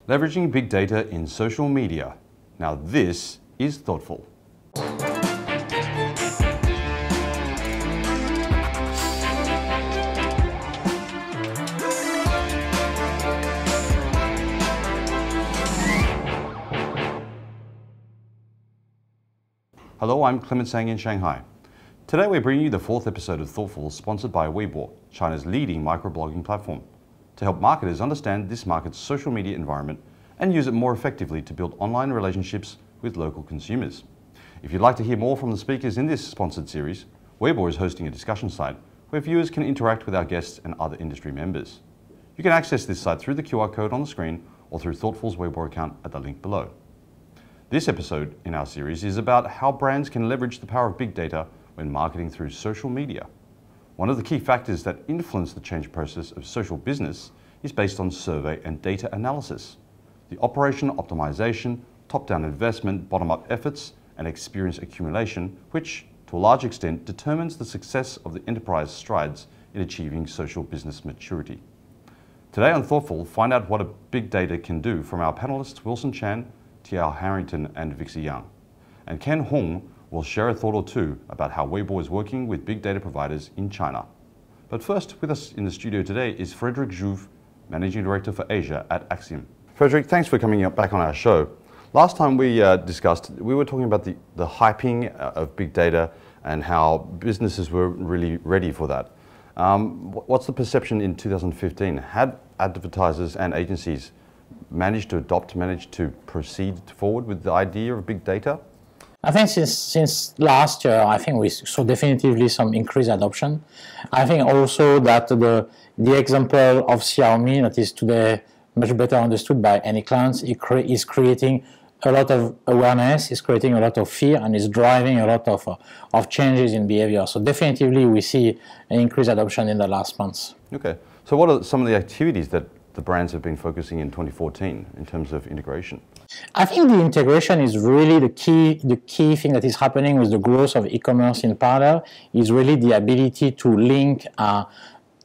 Leveraging big data in social media. Now this is thoughtful. Hello, I'm Clement Sang in Shanghai. Today we're bringing you the fourth episode of Thoughtful, sponsored by Weibo, China's leading microblogging platform, to help marketers understand this market's social media environment and use it more effectively to build online relationships with local consumers. If you'd like to hear more from the speakers in this sponsored series, Weibo is hosting a discussion site where viewers can interact with our guests and other industry members. You can access this site through the QR code on the screen or through Thoughtful's Weibo account at the link below. This episode in our series is about how brands can leverage the power of big data when marketing through social media. One of the key factors that influence the change process of social business is based on survey and data analysis. The operation optimization, top-down investment, bottom-up efforts, and experience accumulation, which, to a large extent, determines the success of the enterprise strides in achieving social business maturity. Today on Thoughtful, find out what a big data can do from our panelists Wilson Chan, Tiao Harrington and Vixie Yang. And Ken Hong will share a thought or two about how Weibo is working with big data providers in China. But first, with us in the studio today is Frederick Jouve, Managing Director for Asia at Axiom. Frederick, thanks for coming back on our show. Last time we discussed, we were talking about the hyping of big data and how businesses were really ready for that. What's the perception in 2015? Had advertisers and agencies managed to proceed forward with the idea of big data? I think since last year, I think we saw definitively some increased adoption. I think also that the example of Xiaomi that is today much better understood by any clients is creating a lot of awareness, is creating a lot of fear, and is driving a lot of changes in behavior. So definitively we see an increased adoption in the last months. Okay. So what are some of the activities that the brands have been focusing in 2014 in terms of integration? I think the integration is really the key thing that is happening with the growth of e-commerce in parallel is really the ability to link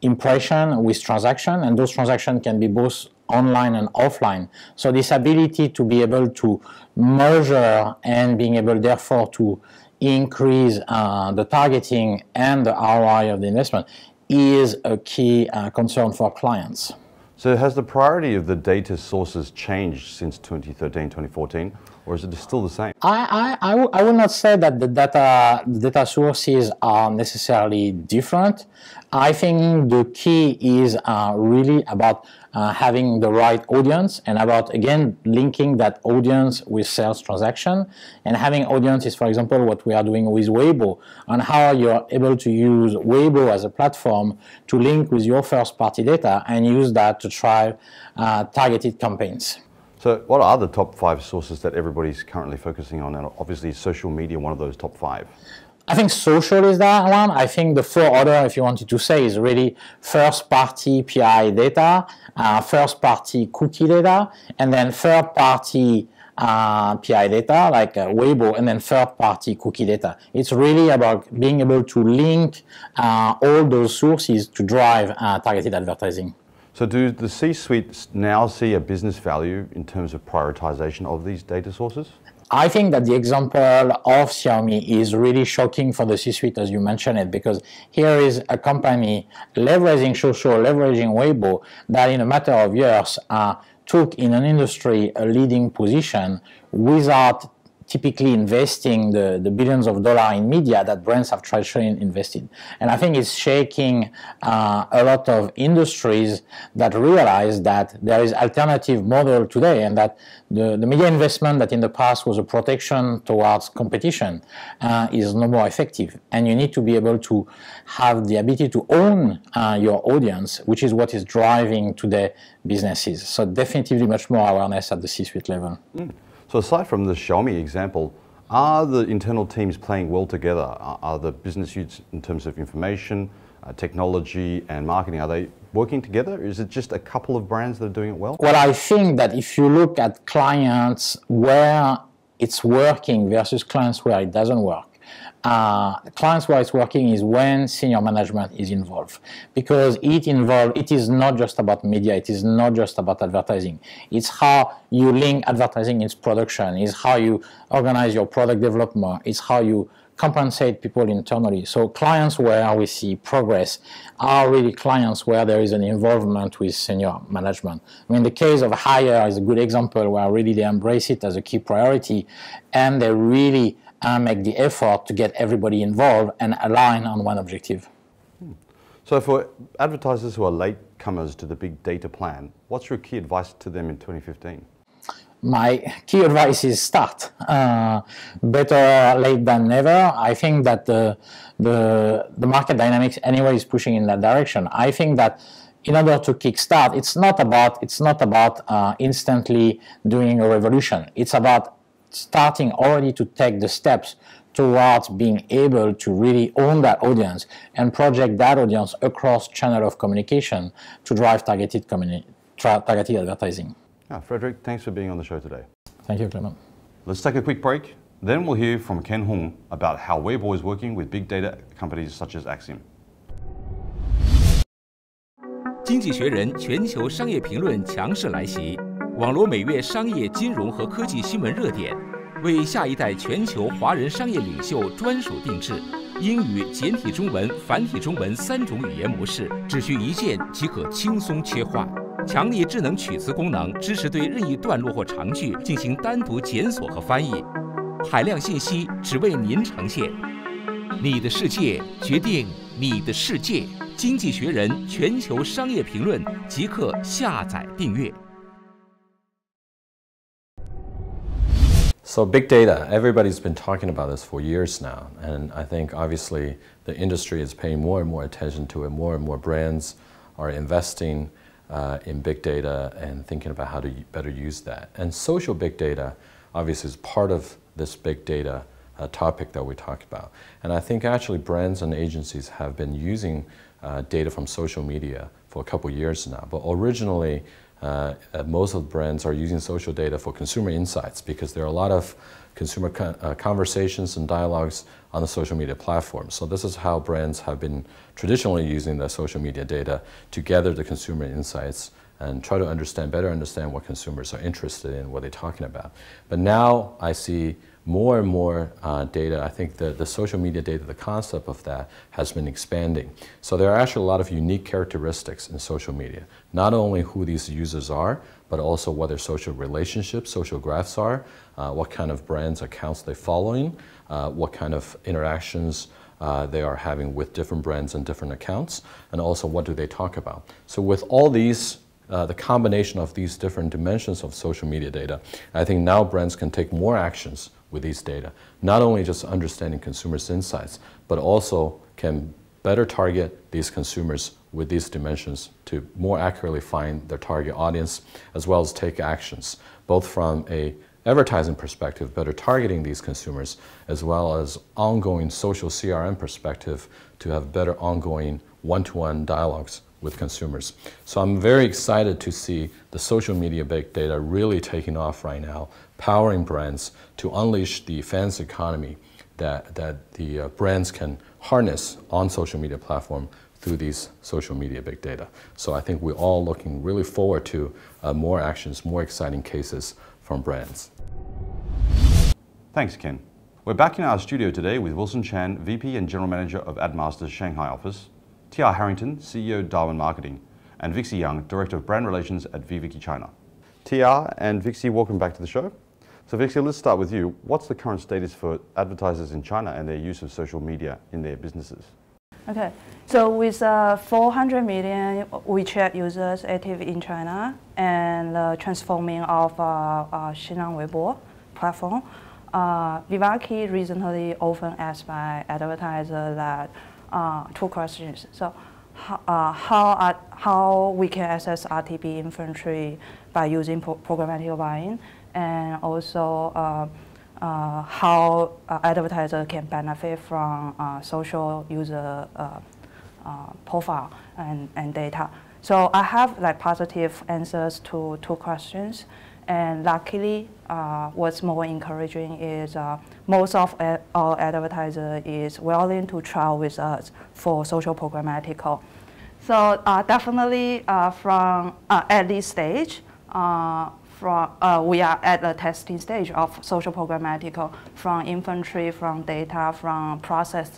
impression with transaction, and those transactions can be both online and offline. So this ability to be able to measure and being able therefore to increase the targeting and the ROI of the investment is a key concern for clients. So has the priority of the data sources changed since 2013, 2014, or is it still the same? I would not say that the data sources are necessarily different. I think the key is really about having the right audience and about, again, linking that audience with sales transaction. And having audience is, for example, what we are doing with Weibo, and how you're able to use Weibo as a platform to link with your first-party data and use that to drive targeted campaigns. So what are the top 5 sources that everybody's currently focusing on? And obviously social media, one of those top 5. I think social is that one. I think the 4 other, if you wanted to say, is really first-party PI data, first-party cookie data, and then third-party PI data like Weibo, and then third-party cookie data. It's really about being able to link all those sources to drive targeted advertising. So do the C-suite now see a business value in terms of prioritization of these data sources? I think that the example of Xiaomi is really shocking for the C-suite, as you mentioned it, because here is a company leveraging social, leveraging Weibo, that in a matter of years took in an industry a leading position without typically investing the billions of dollars in media that brands have traditionally invested. And I think it's shaking a lot of industries that realize that there is alternative model today, and that the media investment that in the past was a protection towards competition is no more effective. And you need to be able to have the ability to own your audience, which is what is driving today businesses. So definitely much more awareness at the C-suite level. So aside from the Xiaomi example, are the internal teams playing well together? Are the business units in terms of information, technology and marketing, are they working together? Is it just a couple of brands that are doing it well? Well, I think that if you look at clients where it's working versus clients where it doesn't work, clients where it's working is when senior management is involved, because it is not just about media, it is not just about advertising. It's how you link advertising in production, it's how you organize your product development, it's how you compensate people internally. So clients where we see progress are really clients where there is an involvement with senior management. I mean, the case of Hire is a good example where really they embrace it as a key priority, and they really make the effort to get everybody involved and align on one objective. So for advertisers who are latecomers to the big data plan, what's your key advice to them in 2015? My key advice is start. Better late than never. I think that the market dynamics anyway is pushing in that direction. I think that in order to kickstart, it's not about instantly doing a revolution. It's about starting already to take the steps towards being able to really own that audience and project that audience across channel of communication to drive targeted advertising. Frederick, thanks for being on the show today. Thank you, Clement. Let's take a quick break. Then we'll hear from Ken Hung about how Weibo is working with big data companies such as Axiom. 经济学人全球商业评论强势来袭，网罗每月商业、金融和科技新闻热点，为下一代全球华人商业领袖专属定制。英语、简体中文、繁体中文3种语言模式，只需一键即可轻松切换。强力智能取词功能支持对任意段落或长句进行单独检索和翻译，海量信息只为您呈现。你的世界决定你的世界。经济学人全球商业评论即刻下载订阅。So big data, everybody's been talking about this for years now, and I think obviously the industry is paying more and more attention to it. More and more brands are investing in big data and thinking about how to better use that. And social big data obviously is part of this big data topic that we talked about. And I think actually brands and agencies have been using data from social media for a couple years now. But originally, most of the brands are using social data for consumer insights because there are a lot of consumer conversations and dialogues on the social media platform. So this is how brands have been traditionally using the social media data to gather the consumer insights and try to better understand what consumers are interested in, what they're talking about. But now I see more and more data. I think that the social media data, the concept of that has been expanding. So there are actually a lot of unique characteristics in social media. Not only who these users are, but also what their social relationships, social graphs are, what kind of brands, accounts they're following, what kind of interactions they are having with different brands and different accounts, and also what do they talk about. So with all these the combination of these different dimensions of social media data, I think now brands can take more actions with these data, not only just understanding consumers' insights, but also can better target these consumers with these dimensions to more accurately find their target audience, as well as take actions, both from a advertising perspective, better targeting these consumers, as well as ongoing social CRM perspective to have better ongoing one-to-one dialogues with consumers. So I'm very excited to see the social media big data really taking off right now, powering brands to unleash the fans economy that the brands can harness on social media platform through these social media big data. So I think we're all looking really forward to more actions, more exciting cases from brands. Thanks, Ken. We're back in our studio today with Wilson Chan, VP and General Manager of AdMaster's Shanghai office, T.R. Harrington, CEO Darwin Marketing, and Vixie Young, Director of Brand Relations at Viveki China. T.R. and Vixie, welcome back to the show. So Vixie, let's start with you. What's the current status for advertisers in China and their use of social media in their businesses? Okay, so with 400 million WeChat users active in China and the transforming of Xinjiang Weibo platform, Viveki recently often asked by advertisers that two questions. So how we can access RTB inventory by using programmatic buying, and also how advertiser can benefit from social user profile and data. So I have like positive answers to two questions, And luckily, what's more encouraging is most of our advertisers is willing to trial with us for social programmatical. So definitely from at this stage, we are at the testing stage of social programmatical from inventory, from data, from process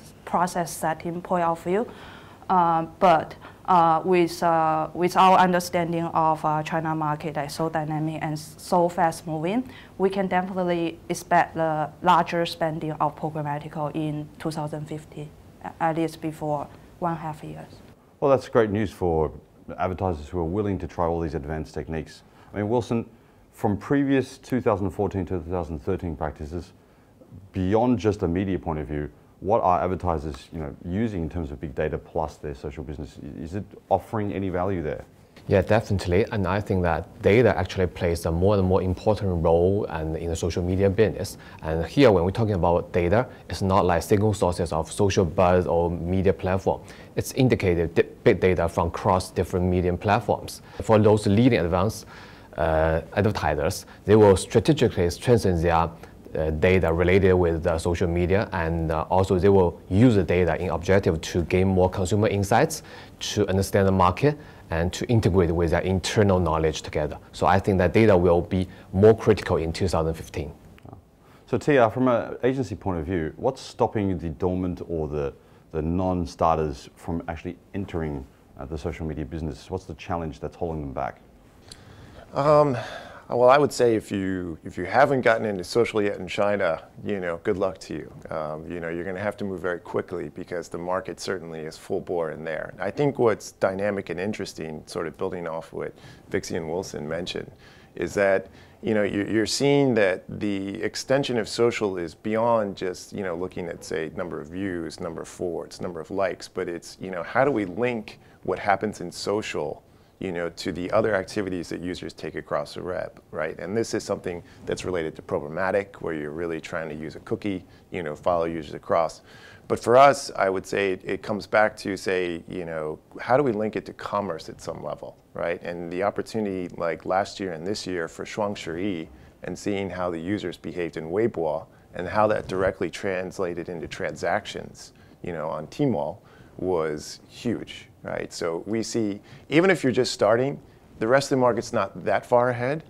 setting point of view. But with our understanding of China market that's so dynamic and so fast moving, we can definitely expect the larger spending of programmatical in 2050, at least before 1.5 years. Well, that's great news for advertisers who are willing to try all these advanced techniques. I mean, Wilson, from previous 2014 to 2013 practices, beyond just a media point of view, what are advertisers, using in terms of big data plus their social business? Is it offering any value there? Yeah, definitely. And I think that data actually plays a more and more important role in the social media business. And here, when we're talking about data, it's not like single sources of social buzz or media platform. It's indicated big data from across different media platforms. For those leading advanced advertisers, they will strategically strengthen their data related with social media, and also they will use the data in objective to gain more consumer insights, to understand the market, and to integrate with their internal knowledge together. So I think that data will be more critical in 2015. So Tia, from an agency point of view, what's stopping the dormant or the non-starters from actually entering the social media business? What's the challenge that's holding them back? Well, I would say if you haven't gotten into social yet in China, good luck to you. You're going to have to move very quickly because the market certainly is full bore in there. I think what's dynamic and interesting, sort of building off what Vixie and Wilson mentioned, is that you're seeing that the extension of social is beyond just looking at, say, number of views, number of forwards, number of likes, but it's how do we link what happens in social to the other activities that users take across the web, right? And this is something that's related to programmatic, where you're really trying to use a cookie, follow users across. But for us, I would say it comes back to say, how do we link it to commerce at some level, right? And the opportunity like last year and this year for Shuangshi and seeing how the users behaved in Weibo and how that directly translated into transactions, on Tmall was huge, right? So we see, even if you're just starting, the rest of the market's not that far ahead,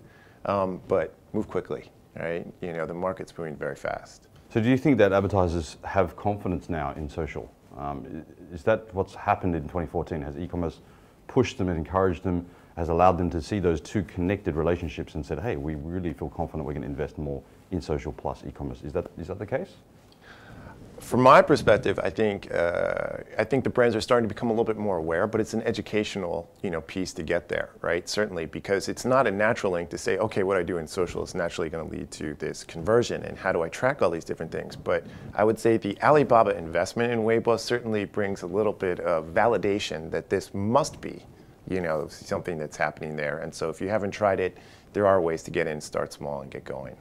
but move quickly, right? The market's moving very fast. So do you think that advertisers have confidence now in social? Is that what's happened in 2014? Has e-commerce pushed them and encouraged them, has allowed them to see those two connected relationships and said, hey, we really feel confident we're going to invest more in social plus e-commerce? Is that the case? From my perspective, I think the brands are starting to become a little bit more aware, but it's an educational piece to get there, right? Certainly, because it's not a natural link to say, okay, what I do in social is naturally going to lead to this conversion, and how do I track all these different things? But I would say the Alibaba investment in Weibo certainly brings a little bit of validation that this must be, something that's happening there. And so if you haven't tried it, there are ways to get in, start small, and get going.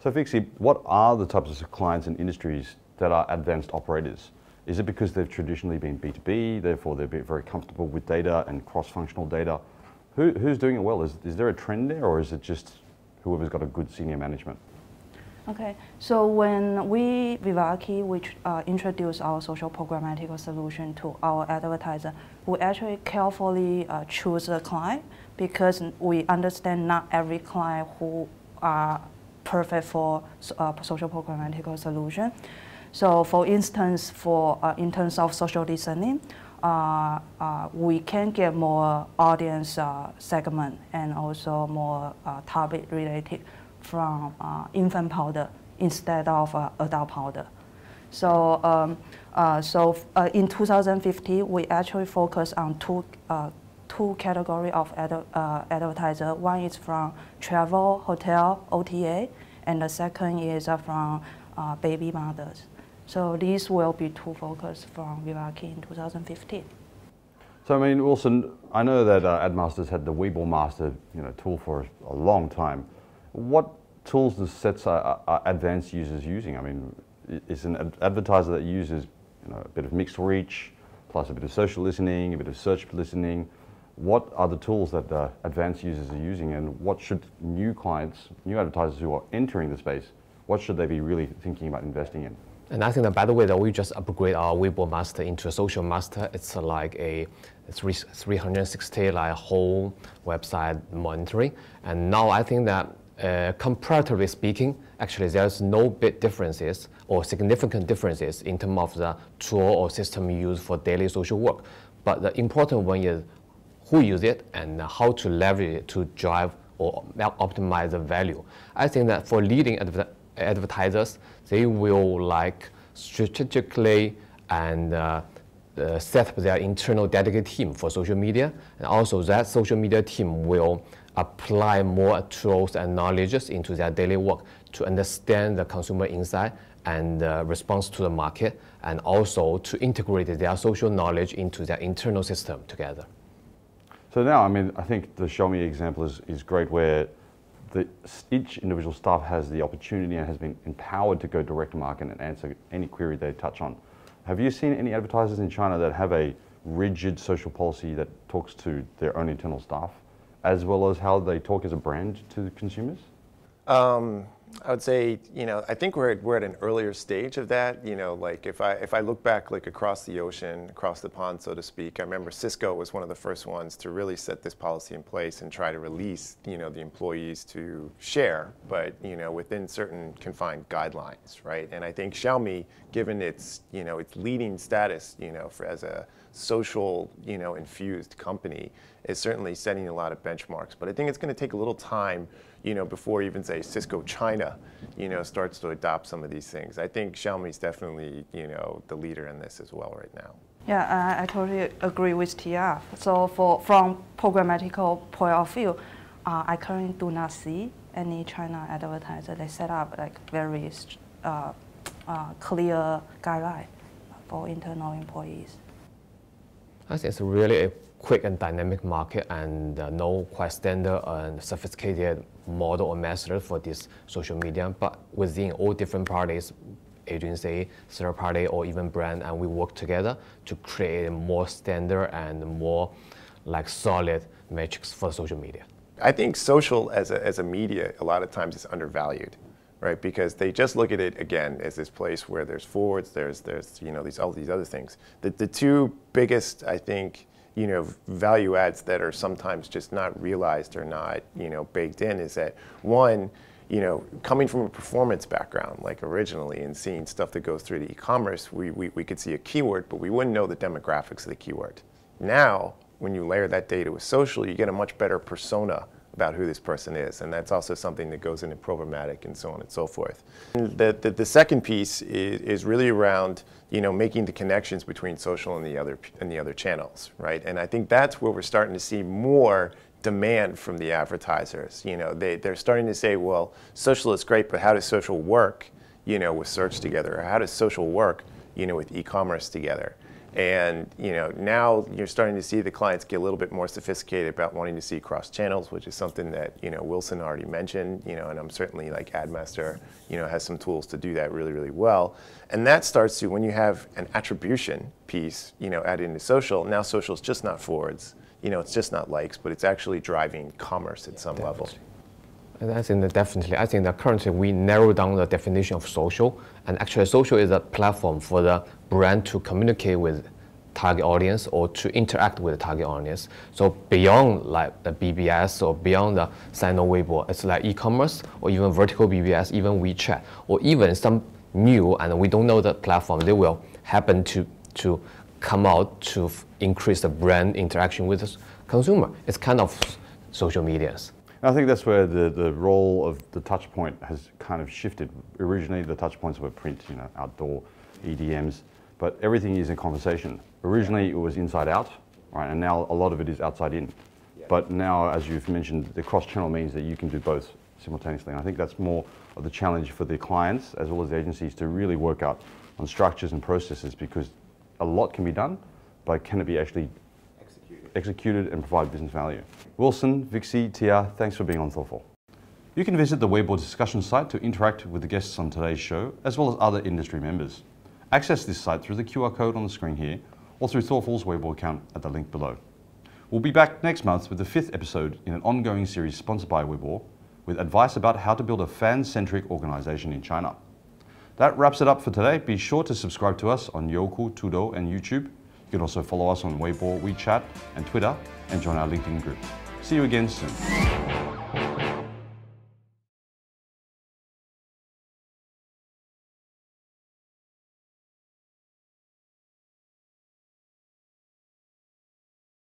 So Vixie, what are the types of clients and industries that are advanced operators? Is it because they've traditionally been B2B, therefore they're very comfortable with data and cross-functional data? Who's doing it well? Is there a trend there, or is it just whoever's got a good senior management? Okay, so when we, Vivaki, which introduced our social programmatic solution to our advertiser, we actually carefully choose a client because we understand not every client who are perfect for social programmatic solution. So for instance, in terms of social listening, we can get more audience segment and also more topic related from infant powder instead of adult powder. So, in 2015, we actually focus on two categories of advertiser. One is from travel, hotel, OTA, and the second is from baby mothers. So these will be two focus from Vivaki in 2015. So I mean, Wilson, I know that AdMaster's had the Weibo Master tool for a long time. What tools and sets are advanced users using? I mean, is an advertiser that uses a bit of mixed reach, plus a bit of social listening, a bit of search listening, what are the tools that advanced users are using, and what should new clients, new advertisers who are entering the space, what should they be really thinking about investing in? And I think that, by the way, that we just upgrade our Weibo master into a social master. It's like a 360 like whole website monitoring. And now I think that comparatively speaking, actually there's no big differences or significant differences in terms of the tool or system used for daily social work. But the important one is who use it and how to leverage it to drive or optimize the value. I think that for leading advertisers, they will like strategically and set up their internal dedicated team for social media, and also that social media team will apply more tools and knowledges into their daily work to understand the consumer insight and response to the market, and also to integrate their social knowledge into their internal system together. So now, I mean, I think the Xiaomi example is great, where each individual staff has the opportunity and has been empowered to go direct to market and answer any query they touch on. Have you seen any advertisers in China that have a rigid social policy that talks to their own internal staff, as well as how they talk as a brand to the consumers? I would say, I think we're at an earlier stage of that. Like if I look back like across the ocean, across the pond, so to speak, I remember Cisco was one of the first ones to really set this policy in place and try to release, the employees to share, but, within certain confined guidelines, right? And I think Xiaomi, given its, its leading status, as a social, infused company, is certainly setting a lot of benchmarks. But I think it's going to take a little time, before even say Cisco China, starts to adopt some of these things. I think Xiaomi's definitely, the leader in this as well right now. Yeah, I totally agree with TR. So from programmatical point of view, I currently do not see any China advertiser. They set up like very clear guideline for internal employees. I think it's really a quick and dynamic market, and no quite standard and sophisticated model or method for this social media. But within all different parties, agency, third party, or even brand, and we work together to create a more standard and more like solid metrics for social media. I think social as a media a lot of times is undervalued, right? Because they just look at it again as this place where there's forwards, there's all these other things. The two biggest, I think, value adds that are sometimes just not realized or not, baked in is that one, coming from a performance background, like originally, and seeing stuff that goes through the e-commerce, we could see a keyword, but we wouldn't know the demographics of the keyword. Now, when you layer that data with social, you get a much better persona about who this person is, and that's also something that goes into programmatic and so on and so forth. And the second piece is really around making the connections between social and the other channels, right? And I think that's where we're starting to see more demand from the advertisers. They're starting to say, well, social is great, but how does social work, with search together, or how does social work, with e-commerce together? And now you're starting to see the clients get a little bit more sophisticated about wanting to see cross channels, which is something that Wilson already mentioned. And I'm certainly like AdMaster, has some tools to do that really, really well. And that starts to, when you have an attribution piece, added into social. Now social is just not forwards, it's just not likes, but it's actually driving commerce at some level. And I think that currently we narrow down the definition of social, and actually social is a platform for the brand to communicate with target audience or to interact with the target audience. So beyond like the BBS or beyond the Sino Weibo, it's like e-commerce or even vertical BBS, even WeChat, or even some new, and we don't know the platform, they will happen to come out to increase the brand interaction with the consumer. It's kind of social medias. I think that's where the role of the touch point has kind of shifted. Originally, the touch points were print, outdoor EDMs, but everything is in conversation. Originally, it was inside out, right? And now a lot of it is outside in. Yeah. But now, as you've mentioned, the cross-channel means that you can do both simultaneously. And I think that's more of the challenge for the clients as well as the agencies to really work out on structures and processes, because a lot can be done, but can it be actually executed and provide business value? Wilson, Vixie, Tia, thanks for being on Thoughtful. You can visit the Weibo discussion site to interact with the guests on today's show, as well as other industry members. Access this site through the QR code on the screen here, or through Thoughtful's Weibo account at the link below. We'll be back next month with the 5th episode in an ongoing series sponsored by Weibo, with advice about how to build a fan-centric organization in China. That wraps it up for today. Be sure to subscribe to us on Youku, Tudo, and YouTube. You can also follow us on Weibo, WeChat, and Twitter, and join our LinkedIn group. See you again soon.